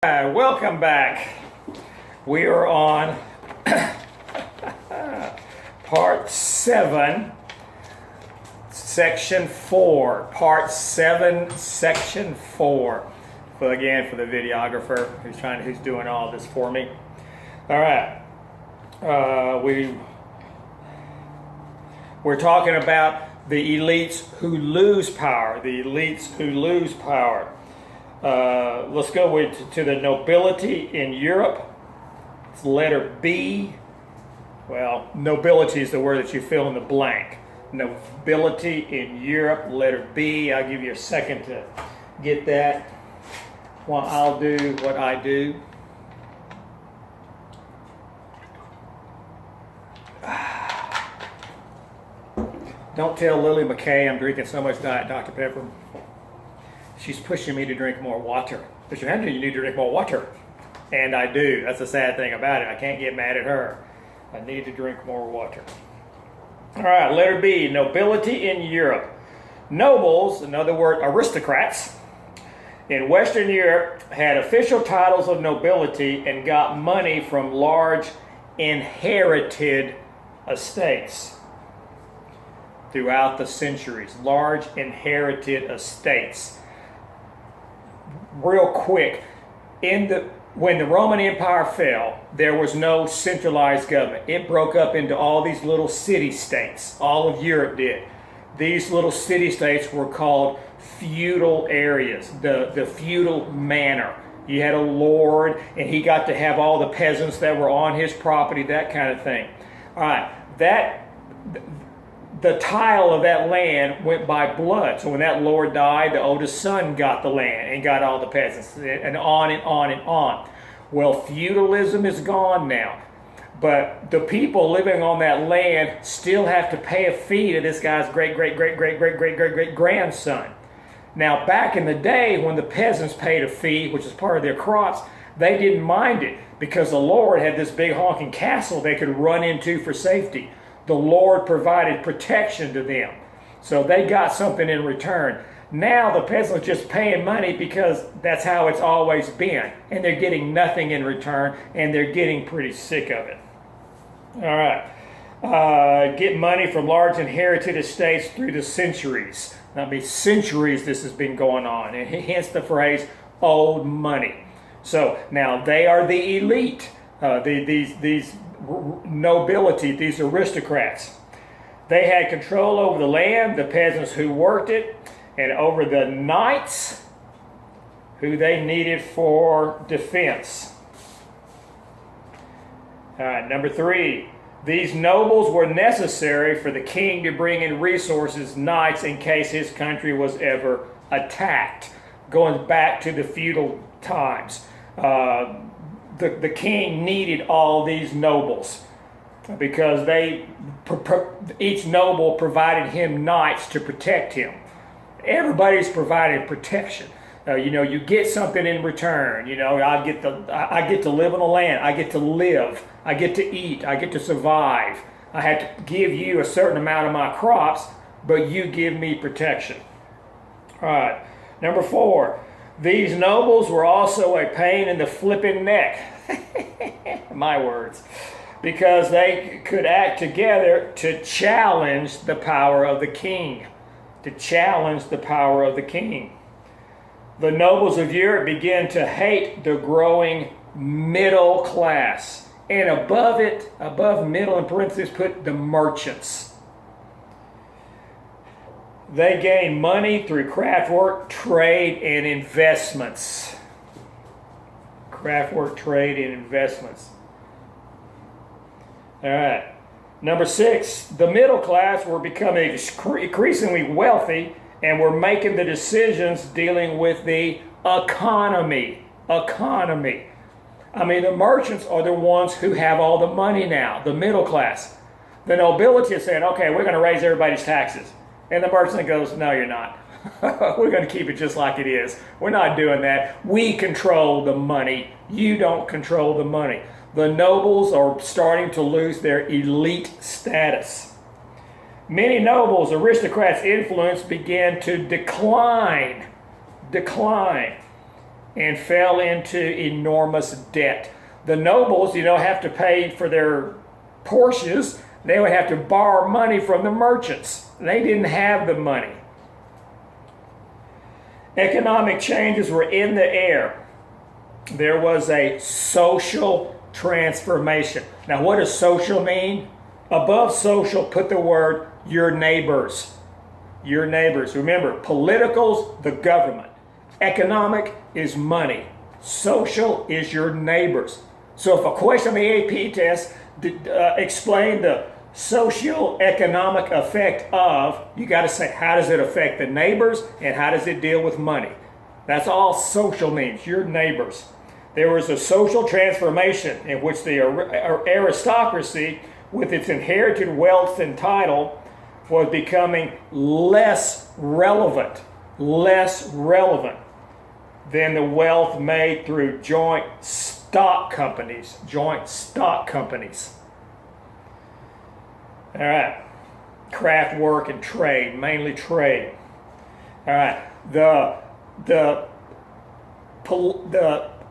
Welcome back. We are on part 7, section 4. Part 7, section 4. So again, for the videographer who's doing all this for me. All right. We're talking about the elites who lose power. The elites who lose power. Let's go to the nobility in Europe. It's letter B. Well, nobility is the word that you fill in the blank. Nobility in Europe, letter B. I'll give you a second to get that while I'll do what I do. Don't tell Lily McKay I'm drinking so much Diet Dr. Pepper. She's pushing me to drink more water. But you need to drink more water. And I do. That's the sad thing about it. I can't get mad at her. I need to drink more water. All right, letter B, nobility in Europe. Nobles, in other words, aristocrats, in Western Europe had official titles of nobility and got money from large inherited estates throughout the centuries. Large inherited estates. Real quick, when the Roman Empire fell, there was no centralized government. It broke up into all these little city-states. All of Europe did. These little city-states were called feudal areas, the feudal manor. You had a lord, and he got to have all the peasants that were on his property, that kind of thing. All right, the tile of that land went by blood. So when that lord died, the oldest son got the land and got all the peasants, and on and on and on. Well, feudalism is gone now. But the people living on that land still have to pay a fee to this guy's great-great-great-great-great-great-great-great-grandson. Now, back in the day when the peasants paid a fee, which is part of their crops, they didn't mind it because the lord had this big honking castle they could run into for safety. The Lord provided protection to them. So they got something in return. Now the peasants are just paying money because that's how it's always been. And they're getting nothing in return, and they're getting pretty sick of it. All right. Get money from large inherited estates through the centuries. I mean, centuries this has been going on. And hence the phrase, old money. So now they are the elite. These nobility, these aristocrats. They had control over the land, the peasants who worked it, and over the knights who they needed for defense. Number 3, these nobles were necessary for the king to bring in resources, knights, in case his country was ever attacked. Going back to the feudal times. The king needed all these nobles because each noble provided him knights to protect him. Everybody's providing protection. You get something in return. I get to live on the land. I get to live. I get to eat. I get to survive. I had to give you a certain amount of my crops, but you give me protection. All right. Number 4. These nobles were also a pain in the flipping neck. My words. Because they could act together to challenge the power of the king. To challenge the power of the king. The nobles of Europe began to hate the growing middle class. And above middle in parentheses, put the merchants. They gained money through craft work, trade, and investments. Craft work, trade, and investments. All right. Number 6, the middle class were becoming increasingly wealthy and were making the decisions dealing with the economy. I mean, the merchants are the ones who have all the money now, the middle class. The nobility is saying, okay, we're going to raise everybody's taxes. And the merchant goes, no, you're not. We're going to keep it just like it is. We're not doing that. We control the money. You don't control the money. The nobles are starting to lose their elite status. Many nobles, aristocrats' influence began to decline. and fell into enormous debt. The nobles, have to pay for their Porsches. They would have to borrow money from the merchants. They didn't have the money. Economic changes were in the air. There was a social transformation. Now, what does social mean? Above social, put the word your neighbors. Your neighbors. Remember, political's the government. Economic is money. Social is your neighbors. So if a question on the AP test explain the socio-economic effect of, you got to say, how does it affect the neighbors and how does it deal with money? That's all social means, your neighbors. There was a social transformation in which the aristocracy, with its inherited wealth and title, was becoming less relevant than the wealth made through joint stock companies. All right, craft work and trade, mainly trade. All right, the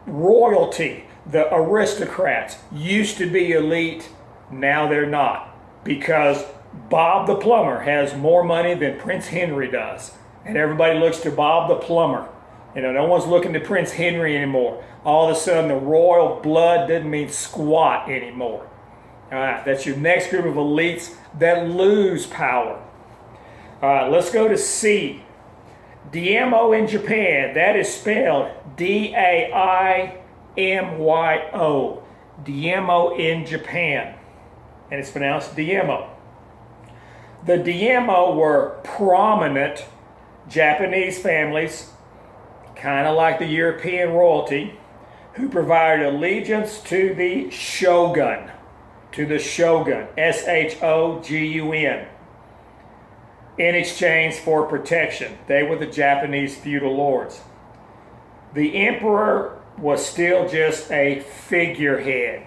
royalty, the aristocrats used to be elite. Now they're not, because Bob the plumber has more money than Prince Henry does, and everybody looks to Bob the plumber. No one's looking to Prince Henry anymore. All of a sudden, the royal blood doesn't mean squat anymore. All right, that's your next group of elites that lose power. All right, let's go to C. Daimyo in Japan. That is spelled D-A-I-M-Y-O. Daimyo in Japan. And it's pronounced Daimyo. The Daimyo were prominent Japanese families, kind of like the European royalty, who provided allegiance to the shogun. S-H-O-G-U-N, in exchange for protection. They were the Japanese feudal lords. The emperor was still just a figurehead.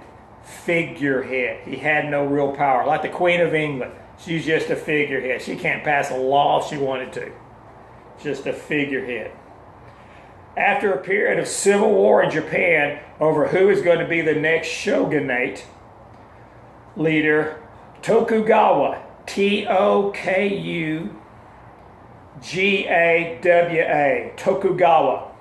He had no real power. Like the Queen of England, she's just a figurehead. She can't pass a law if she wanted to. Just a figurehead. After a period of civil war in Japan over who is going to be the next shogunate leader, Tokugawa, T-O-K-U-G-A-W-A, Tokugawa,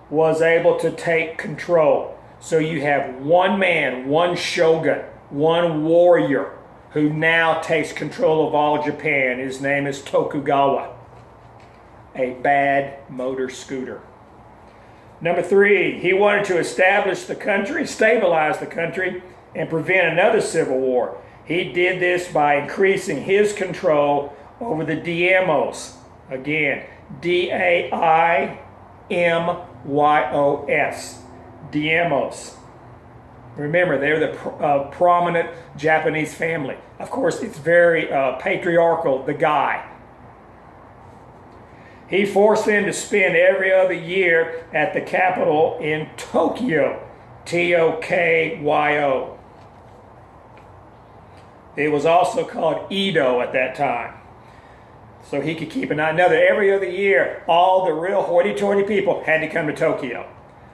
was able to take control. So you have one man, one shogun, one warrior who now takes control of all Japan. His name is Tokugawa, a bad motor scooter. Number 3, he wanted to establish the country, stabilize the country, and prevent another civil war. He did this by increasing his control over the Daimyos. Again, D-A-I-M-Y-O-S. Daimyos. Remember, they're the prominent Japanese family. Of course, it's very patriarchal, the guy. He forced them to spend every other year at the capital in Tokyo, T-O-K-Y-O. It was also called Edo at that time. So he could keep an eye. Another, every other year, all the real hoity-toity people had to come to Tokyo.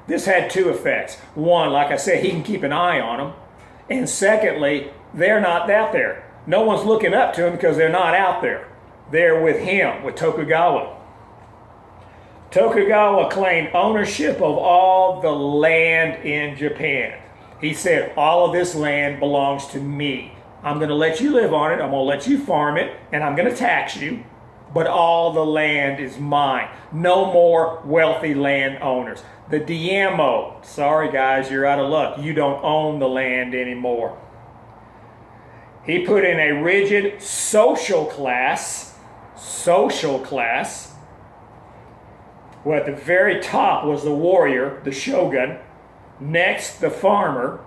This had 2 effects. One, like I said, he can keep an eye on them. And secondly, they're not out there. No one's looking up to them because they're not out there. They're with him, with Tokugawa. Tokugawa claimed ownership of all the land in Japan. He said, all of this land belongs to me. I'm going to let you live on it, I'm going to let you farm it, and I'm going to tax you, but all the land is mine. No more wealthy landowners. The Daimyo, sorry guys, you're out of luck. You don't own the land anymore. He put in a rigid social class, where at the very top was the warrior, the shogun, next the farmer,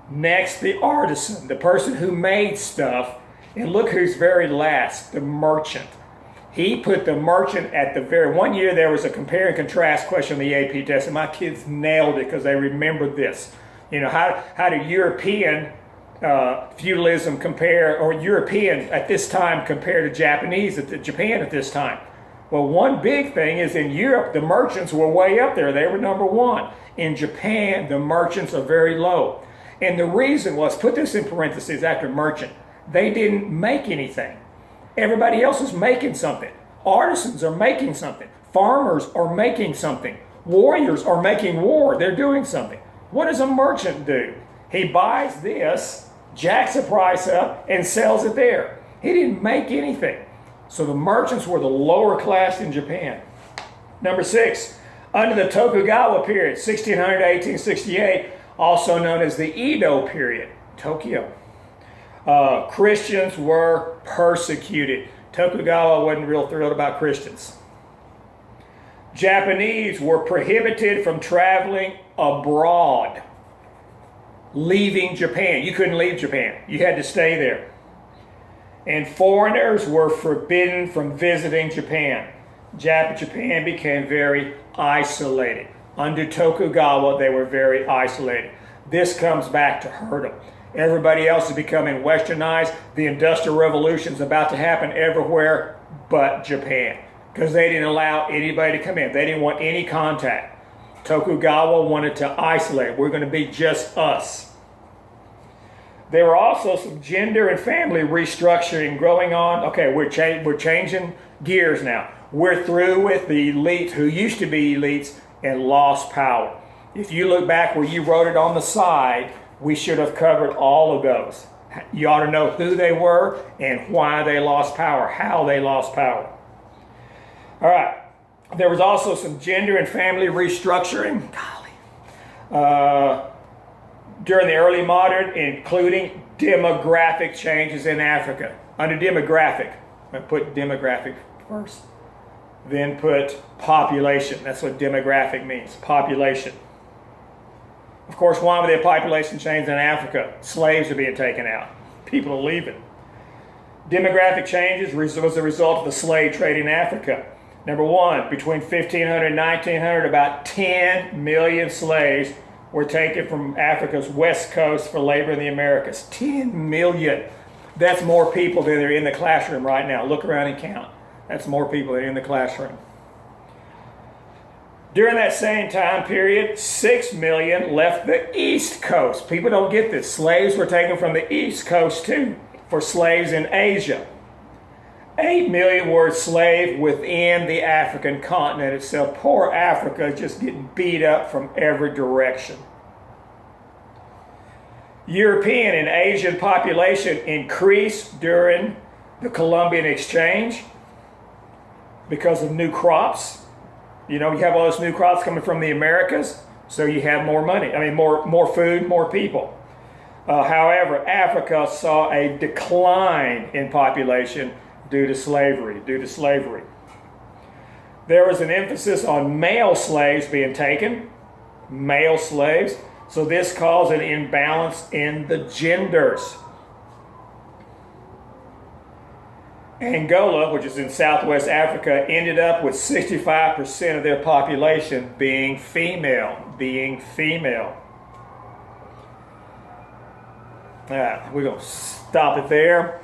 next the artisan, the person who made stuff, and look who's very last, the merchant. He put the merchant at the very, one year there was a compare and contrast question on the AP test, and my kids nailed it because they remembered this. How do European feudalism compare, or European at this time compare to Japan at this time? Well, one big thing is in Europe, the merchants were way up there. They were number one. In Japan, the merchants are very low. And the reason was, put this in parentheses after merchant, they didn't make anything. Everybody else is making something. Artisans are making something. Farmers are making something. Warriors are making war. They're doing something. What does a merchant do? He buys this, jacks the price up, and sells it there. He didn't make anything. So the merchants were the lower class in Japan. Number 6, under the Tokugawa period, 1600 to 1868, also known as the Edo period, Tokyo, Christians were persecuted. Tokugawa wasn't real thrilled about Christians. Japanese were prohibited from traveling abroad, leaving Japan. You couldn't leave Japan. You had to stay there. And foreigners were forbidden from visiting Japan. Japan became very isolated. Under Tokugawa, they were very isolated. This comes back to hurt them. Everybody else is becoming westernized. The Industrial Revolution is about to happen everywhere but Japan, because they didn't allow anybody to come in. They didn't want any contact. Tokugawa wanted to isolate. We're going to be just us. There were also some gender and family restructuring going on. Okay, we're changing gears now. We're through with the elites who used to be elites and lost power. If you look back where you wrote it on the side, we should have covered all of those. You ought to know who they were and why they lost power, how they lost power. All right. There was also some gender and family restructuring. During the early modern, including demographic changes in Africa. Under demographic, I put demographic first, then put population. That's what demographic means, population. Of course, why were there population changes in Africa? Slaves are being taken out. People are leaving. Demographic changes was a result of the slave trade in Africa. Number one, between 1500 and 1900, about 10 million slaves were taken from Africa's west coast for labor in the Americas. 10 million. That's more people than are in the classroom right now. Look around and count. That's more people than are in the classroom. During that same time period, 6 million left the East Coast. People don't get this. Slaves were taken from the East Coast too, for slaves in Asia. 8 million were enslaved within the African continent itself. Poor Africa just getting beat up from every direction. European and Asian population increased during the Columbian Exchange because of new crops. You know, you have all those new crops coming from the Americas, so you have more money. I mean, more food, more people. However, Africa saw a decline in population due to slavery. There was an emphasis on male slaves being taken, male slaves, so this caused an imbalance in the genders. Angola, which is in Southwest Africa, ended up with 65% of their population being female. We're going to stop it there.